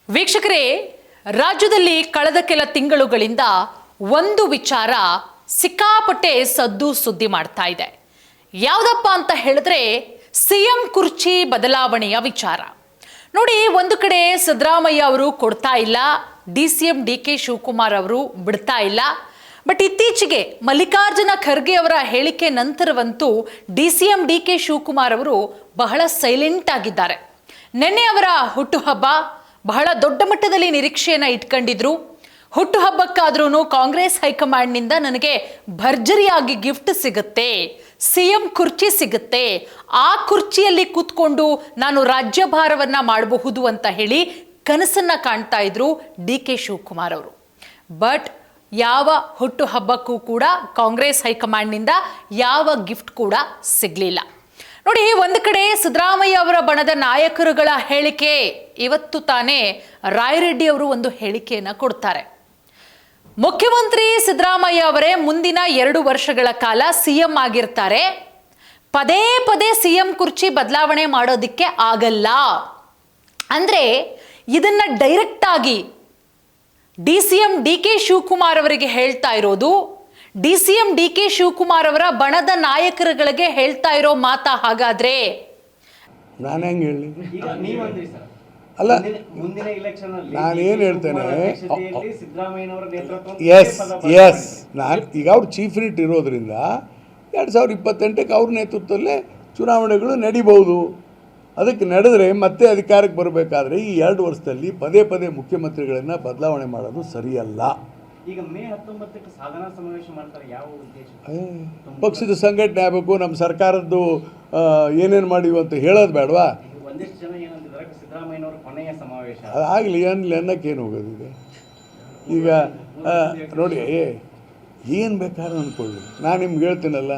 ವೀಕ್ಷಕರೇ, ರಾಜ್ಯದಲ್ಲಿ ಕಳೆದ ಕೆಲ ತಿಂಗಳುಗಳಿಂದ ಒಂದು ವಿಚಾರ ಸಿಕ್ಕಾಪಟ್ಟೆ ಸದ್ದು ಸುದ್ದಿ ಮಾಡ್ತಾ ಇದೆ. ಯಾವುದಪ್ಪ ಅಂತ ಹೇಳಿದ್ರೆ ಸಿಎಂ ಕುರ್ಚಿ ಬದಲಾವಣೆಯ ವಿಚಾರ. ನೋಡಿ, ಒಂದು ಕಡೆ ಸಿದ್ದರಾಮಯ್ಯ ಅವರು ಕೊಡ್ತಾ ಇಲ್ಲ, DCM DK ಶಿವಕುಮಾರ್ ಅವರು ಬಿಡ್ತಾ ಇಲ್ಲ. ಬಟ್ ಇತ್ತೀಚೆಗೆ ಮಲ್ಲಿಕಾರ್ಜುನ ಖರ್ಗೆ ಅವರ ಹೇಳಿಕೆ ನಂತರವಂತೂ DCM DK ಶಿವಕುಮಾರ್ ಅವರು ಬಹಳ ಸೈಲೆಂಟ್ ಆಗಿದ್ದಾರೆ. ನಿನ್ನೆ ಅವರ ಹುಟ್ಟುಹಬ್ಬ, ಬಹಳ ದೊಡ್ಡ ಮಟ್ಟದಲ್ಲಿ ನಿರೀಕ್ಷೆಯನ್ನು ಇಟ್ಕೊಂಡಿದ್ರು. ಹುಟ್ಟುಹಬ್ಬಕ್ಕಾದ್ರೂ ಕಾಂಗ್ರೆಸ್ ಹೈಕಮಾಂಡ್ನಿಂದ ನನಗೆ ಭರ್ಜರಿಯಾಗಿ ಗಿಫ್ಟ್ ಸಿಗುತ್ತೆ, CM ಕುರ್ಚಿ ಸಿಗುತ್ತೆ, ಆ ಕುರ್ಚಿಯಲ್ಲಿ ಕೂತ್ಕೊಂಡು ನಾನು ರಾಜ್ಯಭಾರವನ್ನ ಮಾಡಬಹುದು ಅಂತ ಹೇಳಿ ಕನಸನ್ನ ಕಾಣ್ತಾ ಇದ್ರು DK ಶಿವಕುಮಾರ್ ಅವರು. ಬಟ್ ಯಾವ ಹುಟ್ಟುಹಬ್ಬಕ್ಕೂ ಕೂಡ ಕಾಂಗ್ರೆಸ್ ಹೈಕಮಾಂಡ್ನಿಂದ ಯಾವ ಗಿಫ್ಟ್ ಕೂಡ ಸಿಗಲಿಲ್ಲ. ನೋಡಿ, ಒಂದು ಕಡೆ ಸಿದ್ದರಾಮಯ್ಯ ಅವರ ಬಣದ ನಾಯಕರುಗಳ ಹೇಳಿಕೆ, ಇವತ್ತು ತಾನೇ ರಾಯರೆಡ್ಡಿ ಅವರು ಒಂದು ಹೇಳಿಕೆಯನ್ನು ಕೊಡ್ತಾರೆ. ಮುಖ್ಯಮಂತ್ರಿ ಸಿದ್ದರಾಮಯ್ಯ ಅವರೇ ಮುಂದಿನ 2 ವರ್ಷಗಳ ಕಾಲ CM ಆಗಿರ್ತಾರೆ, ಪದೇ ಪದೇ CM ಕುರ್ಚಿ ಬದಲಾವಣೆ ಮಾಡೋದಕ್ಕೆ ಆಗಲ್ಲ. ಅಂದ್ರೆ ಇದನ್ನ ಡೈರೆಕ್ಟ್ ಆಗಿ DCM DK ಶಿವಕುಮಾರ್ ಅವರಿಗೆ ಹೇಳ್ತಾ ಇರೋದು, DCM DK ಶಿವಕುಮಾರ್ ಅವರ ಬಣದ ನಾಯಕರುಗಳಿಗೆ ಹೇಳ್ತಾ ಇರೋ ಮಾತಾ? ಹಾಗಾದ್ರೆ ನಾನು ಹೆಂಗೆ ಹೇಳಿ? ಅಲ್ಲ, ನಾನೇನು ಹೇಳ್ತೇನೆ, ಎಸ್ ನಾನು ಈಗ ಅವ್ರು ಚೀಫ್ ಮಿನಿಟ್ ಇರೋದ್ರಿಂದ 2028ಕ್ಕೆ ಅವ್ರ ನೇತೃತ್ವದಲ್ಲೇ ಚುನಾವಣೆಗಳು ನಡೀಬಹುದು. ಅದಕ್ಕೆ ನಡೆದರೆ ಮತ್ತೆ ಅಧಿಕಾರಕ್ಕೆ ಬರಬೇಕಾದ್ರೆ ಈ 2 ವರ್ಷದಲ್ಲಿ ಪದೇ ಪದೇ ಮುಖ್ಯಮಂತ್ರಿಗಳನ್ನು ಬದಲಾವಣೆ ಮಾಡೋದು ಸರಿಯಲ್ಲ. ಈಗ ಮೇ 19ಕ್ಕೆ ಸಾಧನಾ ಸಮಾವೇಶ ಮಾಡ್ತಾರೆ, ಯಾವ ಉದ್ದೇಶ? ಪಕ್ಷದ ಸಂಘಟನೆ ಆಗಬೇಕು, ನಮ್ಮ ಸರ್ಕಾರದ್ದು ಏನೇನು ಮಾಡಿವು ಅಂತ ಹೇಳೋದು ಬೇಡವಾ? ಒಂದಿಷ್ಟು ಜನ ಏನಂತಿದ್ದಾರೆ, ಸಿದ್ದರಾಮಯ್ಯನವರ ಕೊನೆಯ ಸಮಾವೇಶ ಆಗಲಿ ಅನ್ನಕ್ಕೆ ಏನು ಹೋಗೋದಿದೆ. ಈಗ ನೋಡಿ, ಏನು ಬೇಕಾದ್ರೂ ಅಂದ್ಕೊಳ್ಳಿ, ನಾನು ನಿಮ್ಗೆ ಹೇಳ್ತೀನಲ್ಲ,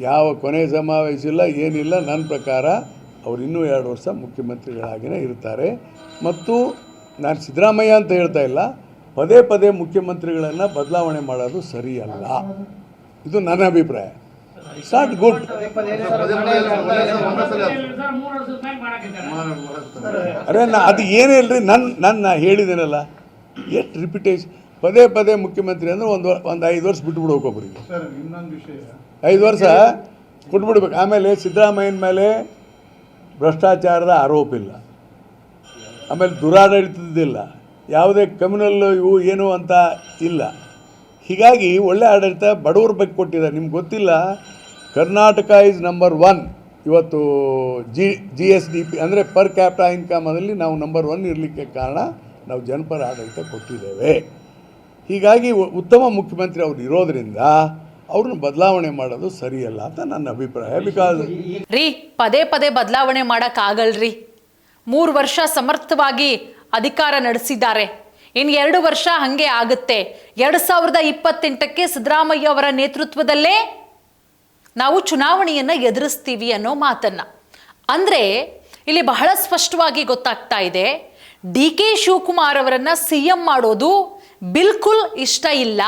ಯಾವ ಕೊನೆಯ ಸಮಾವೇಶ ಇಲ್ಲ, ಏನಿಲ್ಲ. ನನ್ನ ಪ್ರಕಾರ ಅವ್ರು ಇನ್ನೂ 2 ವರ್ಷ ಮುಖ್ಯಮಂತ್ರಿಗಳಾಗಿಯೇ ಇರ್ತಾರೆ. ಮತ್ತು ನಾನು ಸಿದ್ದರಾಮಯ್ಯ ಅಂತ ಹೇಳ್ತಾ ಇಲ್ಲ, ಪದೇ ಪದೇ ಮುಖ್ಯಮಂತ್ರಿಗಳನ್ನು ಬದಲಾವಣೆ ಮಾಡೋದು ಸರಿಯಲ್ಲ. ಇದು ನನ್ನ ಅಭಿಪ್ರಾಯ. It's not good. ಅರೆ ಅದು ಏನೇ ಇಲ್ಲರಿ, ನನ್ನ ಹೇಳಿದ್ದೇನಲ್ಲ, ಎಷ್ಟು ರಿಪಿಟೇಷನ್. ಪದೇ ಪದೇ ಮುಖ್ಯಮಂತ್ರಿ ಅಂದರೆ ಒಂದು 5 ವರ್ಷ ಬಿಟ್ಬಿಡ್ಬೇಕು ಒಬ್ಬರಿಗೆ. 5 ವರ್ಷ ಕೊಟ್ಬಿಡ್ಬೇಕು. ಆಮೇಲೆ ಸಿದ್ದರಾಮಯ್ಯನ ಮೇಲೆ ಭ್ರಷ್ಟಾಚಾರದ ಆರೋಪ ಇಲ್ಲ, ಆಮೇಲೆ ದುರಾಡಳಿತದಿಲ್ಲ, ಯಾವುದೇ ಕಮ್ಯುನಲ್ ಇವು ಏನು ಅಂತ ಇಲ್ಲ. ಹೀಗಾಗಿ ಒಳ್ಳೆ ಆಡಳಿತ ಬಡವ್ರ ಬಗ್ಗೆ ಕೊಟ್ಟಿದ್ದಾರೆ. ನಿಮ್ಗೆ ಗೊತ್ತಿಲ್ಲ, ಕರ್ನಾಟಕ ಈಸ್ ನಂಬರ್ 1 ಇವತ್ತು GSDP ಅಂದರೆ ಪರ್ ಕ್ಯಾಪಿಟಾ ಇನ್ಕಮಲ್ಲಿ ನಾವು ನಂಬರ್ 1 ಇರಲಿಕ್ಕೆ ಕಾರಣ ನಾವು ಜನಪರ ಆಡಳಿತ ಕೊಟ್ಟಿದ್ದೇವೆ. ಹೀಗಾಗಿ ಉತ್ತಮ ಮುಖ್ಯಮಂತ್ರಿ ಅವ್ರು ಇರೋದ್ರಿಂದ ಅವ್ರನ್ನ ಬದಲಾವಣೆ ಮಾಡೋದು ಸರಿಯಲ್ಲ ಅಂತ ನನ್ನ ಅಭಿಪ್ರಾಯ. ಬಿಕಾಸ್ ಪದೇ ಪದೇ ಬದಲಾವಣೆ ಮಾಡೋಕ್ಕಾಗಲ್ರಿ. 3 ವರ್ಷ ಸಮರ್ಥವಾಗಿ ಅಧಿಕಾರ ನಡೆಸಿದ್ದಾರೆ, ಇನ್ನು 2 ವರ್ಷ ಹಾಗೆ ಆಗುತ್ತೆ. 2028ಕ್ಕೆ ಸಿದ್ದರಾಮಯ್ಯ ಅವರ ನೇತೃತ್ವದಲ್ಲೇ ನಾವು ಚುನಾವಣೆಯನ್ನು ಎದುರಿಸ್ತೀವಿ ಅನ್ನೋ ಮಾತನ್ನ. ಅಂದರೆ ಇಲ್ಲಿ ಬಹಳ ಸ್ಪಷ್ಟವಾಗಿ ಗೊತ್ತಾಗ್ತಾ ಇದೆ, DK ಶಿವಕುಮಾರ್ ಅವರನ್ನ CM ಮಾಡೋದು ಬಿಲ್ಕುಲ್ ಇಷ್ಟ ಇಲ್ಲ.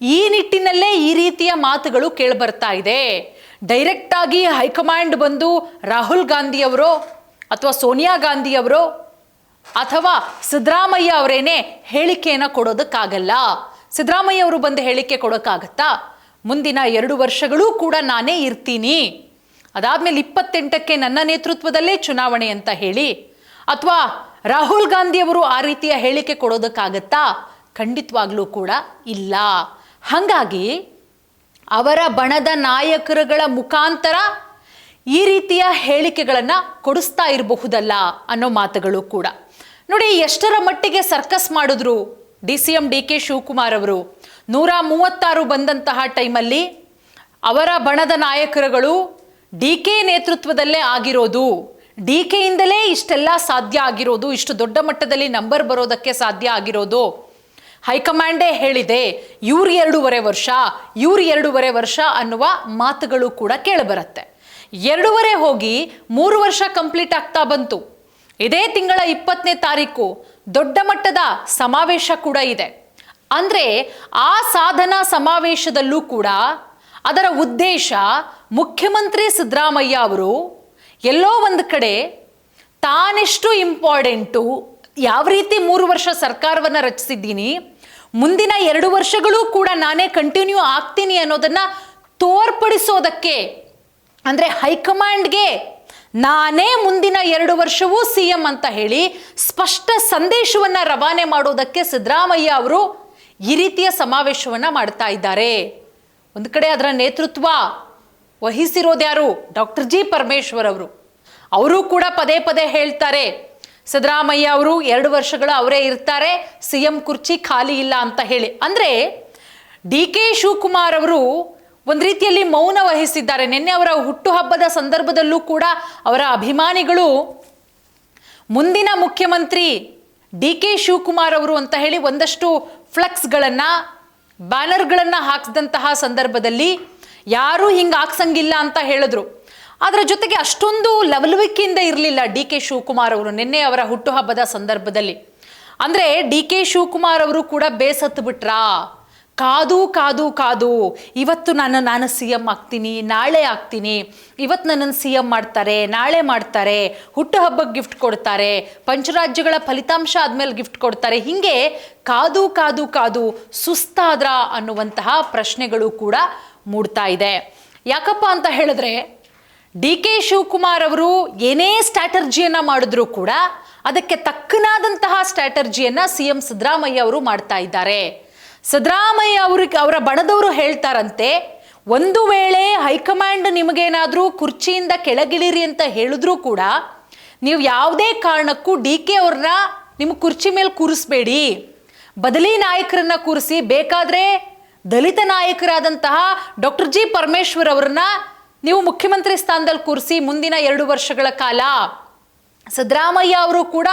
ಈ ನಿಟ್ಟಿನಲ್ಲೇ ಈ ರೀತಿಯ ಮಾತುಗಳು ಕೇಳಿಬರ್ತಾ ಇದೆ. ಡೈರೆಕ್ಟ್ ಆಗಿ ಹೈಕಮಾಂಡ್ ಬಂದು ರಾಹುಲ್ ಗಾಂಧಿ ಅವರೋ ಅಥವಾ ಸೋನಿಯಾ ಗಾಂಧಿ ಅವರೋ ಅಥವಾ ಸಿದ್ದರಾಮಯ್ಯ ಅವರೇನೆ ಹೇಳಿಕೆಯನ್ನು ಕೊಡೋದಕ್ಕಾಗಲ್ಲ. ಸಿದ್ದರಾಮಯ್ಯ ಅವರು ಬಂದು ಹೇಳಿಕೆ ಕೊಡೋಕ್ಕಾಗತ್ತಾ? ಮುಂದಿನ 2 ವರ್ಷಗಳೂ ಕೂಡ ನಾನೇ ಇರ್ತೀನಿ, ಅದಾದ್ಮೇಲೆ 28ಕ್ಕೆ ನನ್ನ ನೇತೃತ್ವದಲ್ಲೇ ಚುನಾವಣೆ ಅಂತ ಹೇಳಿ, ಅಥವಾ ರಾಹುಲ್ ಗಾಂಧಿ ಅವರು ಆ ರೀತಿಯ ಹೇಳಿಕೆ ಕೊಡೋದಕ್ಕಾಗತ್ತಾ? ಖಂಡಿತವಾಗ್ಲೂ ಕೂಡ ಇಲ್ಲ. ಹಾಗಾಗಿ ಅವರ ಬಣದ ನಾಯಕರುಗಳ ಮುಖಾಂತರ ಈ ರೀತಿಯ ಹೇಳಿಕೆಗಳನ್ನು ಕೊಡಿಸ್ತಾ ಇರಬಹುದಲ್ಲ ಅನ್ನೋ ಮಾತುಗಳು ಕೂಡ. ನೋಡಿ, ಎಷ್ಟರ ಮಟ್ಟಿಗೆ ಸರ್ಕಸ್ ಮಾಡಿದ್ರು DCM DK ಶಿವಕುಮಾರ್ ಅವರು. 136 ಬಂದಂತಹ ಟೈಮಲ್ಲಿ ಅವರ ಬಣದ ನಾಯಕರುಗಳು DK ನೇತೃತ್ವದಲ್ಲೇ ಆಗಿರೋದು, DKಯಿಂದಲೇ ಇಷ್ಟೆಲ್ಲ ಸಾಧ್ಯ ಆಗಿರೋದು, ಇಷ್ಟು ದೊಡ್ಡ ಮಟ್ಟದಲ್ಲಿ ನಂಬರ್ ಬರೋದಕ್ಕೆ ಸಾಧ್ಯ ಆಗಿರೋದು ಹೈಕಮಾಂಡೇ ಹೇಳಿದೆ, ಇವ್ರು 2.5 ವರ್ಷ, ಇವ್ರು 2.5 ವರ್ಷ ಅನ್ನುವ ಮಾತುಗಳು ಕೂಡ ಕೇಳಿಬರುತ್ತೆ. 2.5 ಹೋಗಿ 3 ವರ್ಷ ಕಂಪ್ಲೀಟ್ ಆಗ್ತಾ ಬಂತು. ಇದೇ ತಿಂಗಳ 20ನೇ ತಾರೀಕು ದೊಡ್ಡ ಮಟ್ಟದ ಸಮಾವೇಶ ಕೂಡ ಇದೆ. ಅಂದ್ರೆ ಆ ಸಾಧನಾ ಸಮಾವೇಶದಲ್ಲೂ ಕೂಡ ಅದರ ಉದ್ದೇಶ ಮುಖ್ಯಮಂತ್ರಿ ಸಿದ್ದರಾಮಯ್ಯ ಅವರು ಎಲ್ಲೋ ಒಂದು ಕಡೆ ತಾನೆಷ್ಟು ಇಂಪಾರ್ಟೆಂಟು, ಯಾವ ರೀತಿ 3 ವರ್ಷ ಸರ್ಕಾರವನ್ನು ರಚಿಸಿದ್ದೀನಿ, ಮುಂದಿನ 2 ವರ್ಷಗಳು ಕೂಡ ನಾನೇ ಕಂಟಿನ್ಯೂ ಆಗ್ತೀನಿ ಅನ್ನೋದನ್ನ ತೋರ್ಪಡಿಸೋದಕ್ಕೆ, ಅಂದರೆ ಹೈಕಮಾಂಡ್ಗೆ ನಾನೇ ಮುಂದಿನ 2 ವರ್ಷವೂ CM ಅಂತ ಹೇಳಿ ಸ್ಪಷ್ಟ ಸಂದೇಶವನ್ನು ರವಾನೆ ಮಾಡೋದಕ್ಕೆ ಸಿದ್ದರಾಮಯ್ಯ ಅವರು ಈ ರೀತಿಯ ಸಮಾವೇಶವನ್ನು ಮಾಡ್ತಾ ಇದ್ದಾರೆ. ಒಂದು ಕಡೆ ಅದರ ನೇತೃತ್ವ ವಹಿಸಿರೋದ್ಯಾರು? ಡಾಕ್ಟರ್ ಜಿ ಪರಮೇಶ್ವರ್ ಅವರು ಕೂಡ ಪದೇ ಪದೇ ಹೇಳ್ತಾರೆ ಸಿದ್ದರಾಮಯ್ಯ ಅವರು 2 ವರ್ಷಗಳು ಅವರೇ ಇರ್ತಾರೆ, CM ಕುರ್ಚಿ ಖಾಲಿ ಇಲ್ಲ ಅಂತ ಹೇಳಿ. ಅಂದರೆ DK ಶಿವಕುಮಾರ್ ಅವರು ಒಂದು ರೀತಿಯಲ್ಲಿ ಮೌನ ವಹಿಸಿದ್ದಾರೆ. ನಿನ್ನೆ ಅವರ ಹುಟ್ಟುಹಬ್ಬದ ಸಂದರ್ಭದಲ್ಲೂ ಕೂಡ ಅವರ ಅಭಿಮಾನಿಗಳು ಮುಂದಿನ ಮುಖ್ಯಮಂತ್ರಿ DK ಶಿವಕುಮಾರ್ ಅವರು ಅಂತ ಹೇಳಿ ಒಂದಷ್ಟು ಫ್ಲೆಕ್ಸ್ಗಳನ್ನು, ಬ್ಯಾನರ್ಗಳನ್ನು ಹಾಕಿಸಿದಂತಹ ಸಂದರ್ಭದಲ್ಲಿ ಯಾರೂ ಹಿಂಗೆ ಹಾಕ್ಸಂಗಿಲ್ಲ ಅಂತ ಹೇಳಿದ್ರು. ಅದರ ಜೊತೆಗೆ ಅಷ್ಟೊಂದು ಲವಲವಿಕೆಯಿಂದ ಇರಲಿಲ್ಲ DK ಶಿವಕುಮಾರ್ ಅವರು ನಿನ್ನೆ ಅವರ ಹುಟ್ಟುಹಬ್ಬದ ಸಂದರ್ಭದಲ್ಲಿ. ಅಂದರೆ DK ಶಿವಕುಮಾರ್ ಅವರು ಕೂಡ ಬೇಸತ್ತು ಬಿಟ್ರಾ? ಕಾದು ಕಾದು ಕಾದು ಇವತ್ತು ನಾನು CM ಆಗ್ತೀನಿ, ನಾಳೆ ಆಗ್ತೀನಿ, ಇವತ್ತು ನನ್ನನ್ನು CM ಮಾಡ್ತಾರೆ, ನಾಳೆ ಮಾಡ್ತಾರೆ, ಹುಟ್ಟುಹಬ್ಬಕ್ಕೆ ಗಿಫ್ಟ್ ಕೊಡ್ತಾರೆ, ಪಂಚರಾಜ್ಯಗಳ ಫಲಿತಾಂಶ ಆದಮೇಲೆ ಗಿಫ್ಟ್ ಕೊಡ್ತಾರೆ, ಹೀಗೆ ಕಾದು ಕಾದು ಕಾದು ಸುಸ್ತಾದ್ರ ಅನ್ನುವಂತಹ ಪ್ರಶ್ನೆಗಳು ಕೂಡ ಮೂಡ್ತಾ ಇದೆ. ಯಾಕಪ್ಪ ಅಂತ ಹೇಳಿದ್ರೆ DK ಶಿವಕುಮಾರ್ ಅವರು ಏನೇ ಸ್ಟ್ರಾಟರ್ಜಿಯನ್ನು ಮಾಡಿದ್ರೂ ಕೂಡ ಅದಕ್ಕೆ ತಕ್ಕನಾದಂತಹ ಸ್ಟ್ರಾಟರ್ಜಿಯನ್ನು CM ಸಿದ್ದರಾಮಯ್ಯ ಅವರು ಮಾಡ್ತಾ ಇದ್ದಾರೆ. ಸಿದ್ದರಾಮಯ್ಯ ಅವರ ಬಣದವರು ಹೇಳ್ತಾರಂತೆ, ಒಂದು ವೇಳೆ ಹೈಕಮಾಂಡ್ ನಿಮಗೇನಾದರೂ ಕುರ್ಚಿಯಿಂದ ಕೆಳಗಿಳಿರಿ ಅಂತ ಹೇಳಿದ್ರೂ ಕೂಡ ನೀವು ಯಾವುದೇ ಕಾರಣಕ್ಕೂ DK ಅವ್ರನ್ನ ನಿಮ್ಮ ಕುರ್ಚಿ ಮೇಲೆ ಕೂರಿಸ್ಬೇಡಿ, ಬದಲಿ ನಾಯಕರನ್ನ ಕೂರಿಸಿ, ಬೇಕಾದರೆ ದಲಿತ ನಾಯಕರಾದಂತಹ ಡಾಕ್ಟರ್ ಜಿ ಪರಮೇಶ್ವರ್ ಅವರನ್ನ ನೀವು ಮುಖ್ಯಮಂತ್ರಿ ಸ್ಥಾನದಲ್ಲಿ ಕೂರಿಸಿ ಮುಂದಿನ 2 ವರ್ಷಗಳ ಕಾಲ. ಸಿದ್ದರಾಮಯ್ಯ ಅವರು ಕೂಡ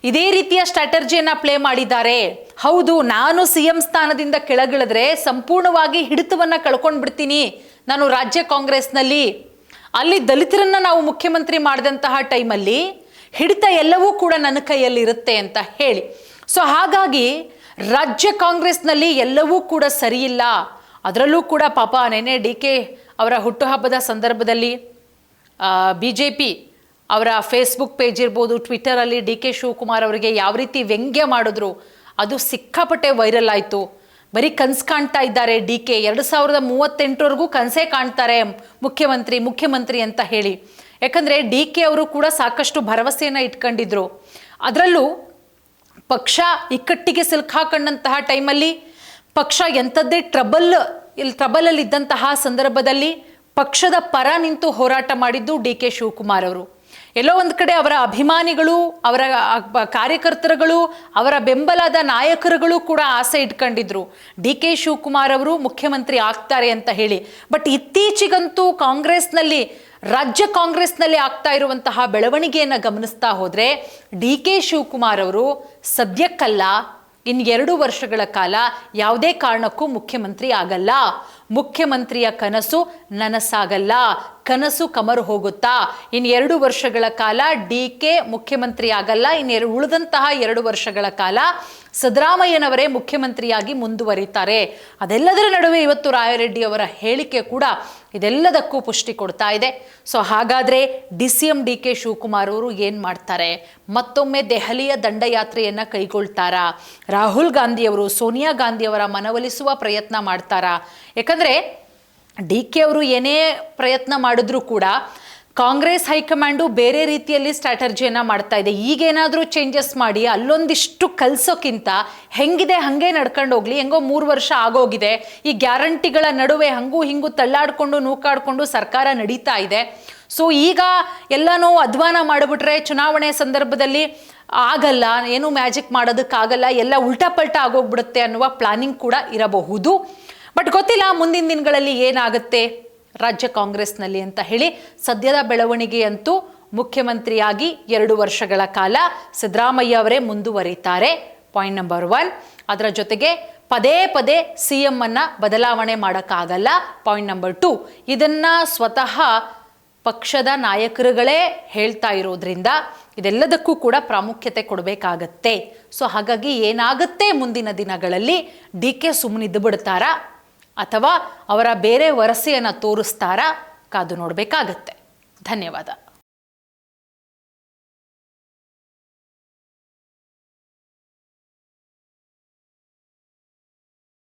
ಇದೇ ರೀತಿಯ ಸ್ಟ್ರಾಟರ್ಜಿಯನ್ನು ಪ್ಲೇ ಮಾಡಿದ್ದಾರೆ. ಹೌದು, ನಾನು CM ಸ್ಥಾನದಿಂದ ಕೆಳಗಿಳಿದ್ರೆ ಸಂಪೂರ್ಣವಾಗಿ ಹಿಡಿತವನ್ನು ಕಳ್ಕೊಂಡು ಬಿಡ್ತೀನಿ ನಾನು ರಾಜ್ಯ ಕಾಂಗ್ರೆಸ್ನಲ್ಲಿ. ಅಲ್ಲಿ ದಲಿತರನ್ನ ನಾವು ಮುಖ್ಯಮಂತ್ರಿ ಮಾಡಿದಂತಹ ಟೈಮಲ್ಲಿ ಹಿಡಿತ ಎಲ್ಲವೂ ಕೂಡ ನನ್ನ ಕೈಯಲ್ಲಿ ಇರುತ್ತೆ ಅಂತ ಹೇಳಿ. ಸೊ ಹಾಗಾಗಿ ರಾಜ್ಯ ಕಾಂಗ್ರೆಸ್ನಲ್ಲಿ ಎಲ್ಲವೂ ಕೂಡ ಸರಿಯಿಲ್ಲ. ಅದರಲ್ಲೂ ಕೂಡ ಪಾಪ ನೆನೆ DK ಅವರ ಹುಟ್ಟುಹಬ್ಬದ ಸಂದರ್ಭದಲ್ಲಿ BJP ಅವರ ಫೇಸ್ಬುಕ್ ಪೇಜ್ ಇರ್ಬೋದು, ಟ್ವಿಟರಲ್ಲಿ DK ಶಿವಕುಮಾರ್ ಅವರಿಗೆ ಯಾವ ರೀತಿ ವ್ಯಂಗ್ಯ ಮಾಡಿದ್ರು ಅದು ಸಿಕ್ಕಾಪಟ್ಟೆ ವೈರಲ್ ಆಯಿತು. ಬರೀ ಕನಸು ಕಾಣ್ತಾ ಇದ್ದಾರೆ DK, 2038ವರೆಗೂ ಕನಸೇ ಕಾಣ್ತಾರೆ ಮುಖ್ಯಮಂತ್ರಿ ಅಂತ ಹೇಳಿ. ಯಾಕಂದರೆ DK ಅವರು ಕೂಡ ಸಾಕಷ್ಟು ಭರವಸೆಯನ್ನು ಇಟ್ಕೊಂಡಿದ್ರು. ಅದರಲ್ಲೂ ಪಕ್ಷ ಇಕ್ಕಟ್ಟಿಗೆ ಸಿಲುಕಾಕೊಂಡಂತಹ ಟೈಮಲ್ಲಿ, ಪಕ್ಷ ಎಂಥದ್ದೇ ಟ್ರಬಲಲ್ಲಿ ಇದ್ದಂತಹ ಸಂದರ್ಭದಲ್ಲಿ ಪಕ್ಷದ ಪರ ನಿಂತು ಹೋರಾಟ ಮಾಡಿದ್ದು DK ಶಿವಕುಮಾರ್ ಅವರು. ಎಲ್ಲೋ ಒಂದು ಕಡೆ ಅವರ ಅಭಿಮಾನಿಗಳು, ಅವರ ಕಾರ್ಯಕರ್ತರುಗಳು, ಅವರ ಬೆಂಬಲದ ನಾಯಕರುಗಳು ಕೂಡ ಆಸೆ ಇಟ್ಕೊಂಡಿದ್ರು DK ಶಿವಕುಮಾರ್ ಅವರು ಮುಖ್ಯಮಂತ್ರಿ ಆಗ್ತಾರೆ ಅಂತ ಹೇಳಿ. ಬಟ್ ಇತ್ತೀಚೆಗಂತೂ ರಾಜ್ಯ ಕಾಂಗ್ರೆಸ್ನಲ್ಲಿ ಆಗ್ತಾ ಇರುವಂತಹ ಬೆಳವಣಿಗೆಯನ್ನು ಗಮನಿಸ್ತಾ ಹೋದರೆ DK ಶಿವಕುಮಾರ್ ಅವರು ಸದ್ಯಕ್ಕಲ್ಲ, ಇನ್ನು 2 ವರ್ಷಗಳ ಕಾಲ ಯಾವುದೇ ಕಾರಣಕ್ಕೂ ಮುಖ್ಯಮಂತ್ರಿ ಆಗಲ್ಲ. ಮುಖ್ಯಮಂತ್ರಿಯ ಕನಸು ನನಸಾಗಲ್ಲ, ಕನಸು ಕಮರು ಹೋಗುತ್ತಾ. ಇನ್ನು 2 ವರ್ಷಗಳ ಕಾಲ DK ಮುಖ್ಯಮಂತ್ರಿ ಆಗಲ್ಲ. ಇನ್ನು ಉಳಿದಂತಹ 2 ವರ್ಷಗಳ ಕಾಲ ಸಿದ್ದರಾಮಯ್ಯನವರೇ ಮುಖ್ಯಮಂತ್ರಿಯಾಗಿ ಮುಂದುವರಿತಾರೆ. ಅದೆಲ್ಲದರ ನಡುವೆ ಇವತ್ತು ರಾಯರೆಡ್ಡಿ ಅವರ ಹೇಳಿಕೆ ಕೂಡ ಇದೆಲ್ಲದಕ್ಕೂ ಪುಷ್ಟಿ ಕೊಡ್ತಾ ಇದೆ. ಸೊ ಹಾಗಾದರೆ CM DK ಶಿವಕುಮಾರ್ ಅವರು ಏನು ಮಾಡ್ತಾರೆ? ಮತ್ತೊಮ್ಮೆ ದೆಹಲಿಯ ದಂಡಯಾತ್ರೆಯನ್ನು ಕೈಗೊಳ್ತಾರಾ? ರಾಹುಲ್ ಗಾಂಧಿಯವರು, ಸೋನಿಯಾ ಗಾಂಧಿಯವರ ಮನವೊಲಿಸುವ ಪ್ರಯತ್ನ ಮಾಡ್ತಾರಾ? ಯಾಕಂದರೆ DK ಅವರು ಏನೇ ಪ್ರಯತ್ನ ಮಾಡಿದ್ರೂ ಕೂಡ ಕಾಂಗ್ರೆಸ್ ಹೈಕಮಾಂಡು ಬೇರೆ ರೀತಿಯಲ್ಲಿ ಸ್ಟ್ರಾಟರ್ಜಿಯನ್ನು ಮಾಡ್ತಾ ಇದೆ. ಈಗೇನಾದರೂ ಚೇಂಜಸ್ ಮಾಡಿ ಅಲ್ಲೊಂದಿಷ್ಟು ಕಲಿಸೋಕ್ಕಿಂತ ಹೆಂಗಿದೆ ಹಾಗೆ ನಡ್ಕೊಂಡು ಹೋಗಲಿ, ಹೆಂಗೋ 3 ವರ್ಷ ಆಗೋಗಿದೆ, ಈ ಗ್ಯಾರಂಟಿಗಳ ನಡುವೆ ಹಂಗೂ ಹಿಂಗೂ ತಳ್ಳಾಡ್ಕೊಂಡು ನೂಕಾಡ್ಕೊಂಡು ಸರ್ಕಾರ ನಡೀತಾ ಇದೆ. ಸೊ ಈಗ ಎಲ್ಲನೂ ಅಧ್ವಾನ ಮಾಡಿಬಿಟ್ರೆ ಚುನಾವಣೆ ಸಂದರ್ಭದಲ್ಲಿ ಆಗಲ್ಲ, ಏನು ಮ್ಯಾಜಿಕ್ ಮಾಡೋದಕ್ಕಾಗಲ್ಲ, ಎಲ್ಲ ಉಲ್ಟಾ ಪಲ್ಟಾ ಆಗೋಗ್ಬಿಡುತ್ತೆ ಅನ್ನುವ ಪ್ಲಾನಿಂಗ್ ಕೂಡ ಇರಬಹುದು. ಬಟ್ ಗೊತ್ತಿಲ್ಲ ಮುಂದಿನ ದಿನಗಳಲ್ಲಿ ಏನಾಗುತ್ತೆ ರಾಜ್ಯ ಕಾಂಗ್ರೆಸ್ನಲ್ಲಿ ಅಂತ ಹೇಳಿ. ಸದ್ಯದ ಬೆಳವಣಿಗೆಯಂತೂ ಮುಖ್ಯಮಂತ್ರಿಯಾಗಿ 2 ವರ್ಷಗಳ ಕಾಲ ಸಿದ್ದರಾಮಯ್ಯ ಅವರೇ ಮುಂದುವರಿತಾರೆ, ಪಾಯಿಂಟ್ ನಂಬರ್ 1. ಅದರ ಜೊತೆಗೆ ಪದೇ ಪದೇ CM ಅನ್ನು ಬದಲಾವಣೆ ಮಾಡೋಕ್ಕಾಗಲ್ಲ, ಪಾಯಿಂಟ್ ನಂಬರ್ 2. ಇದನ್ನು ಸ್ವತಃ ಪಕ್ಷದ ನಾಯಕರುಗಳೇ ಹೇಳ್ತಾ ಇರೋದ್ರಿಂದ ಇದೆಲ್ಲದಕ್ಕೂ ಕೂಡ ಪ್ರಾಮುಖ್ಯತೆ ಕೊಡಬೇಕಾಗತ್ತೆ. ಸೊ ಹಾಗಾಗಿ ಏನಾಗುತ್ತೆ ಮುಂದಿನ ದಿನಗಳಲ್ಲಿ? DK ಸುಮ್ಮನಿದ್ದು ಬಿಡ್ತಾರಾ ಅಥವಾ ಅವರ ಬೇರೆ ವರಸೆಯನ್ನು ತೋರಿಸ್ತಾರಾ? ಕಾದು ನೋಡಬೇಕಾಗತ್ತೆ. ಧನ್ಯವಾದ.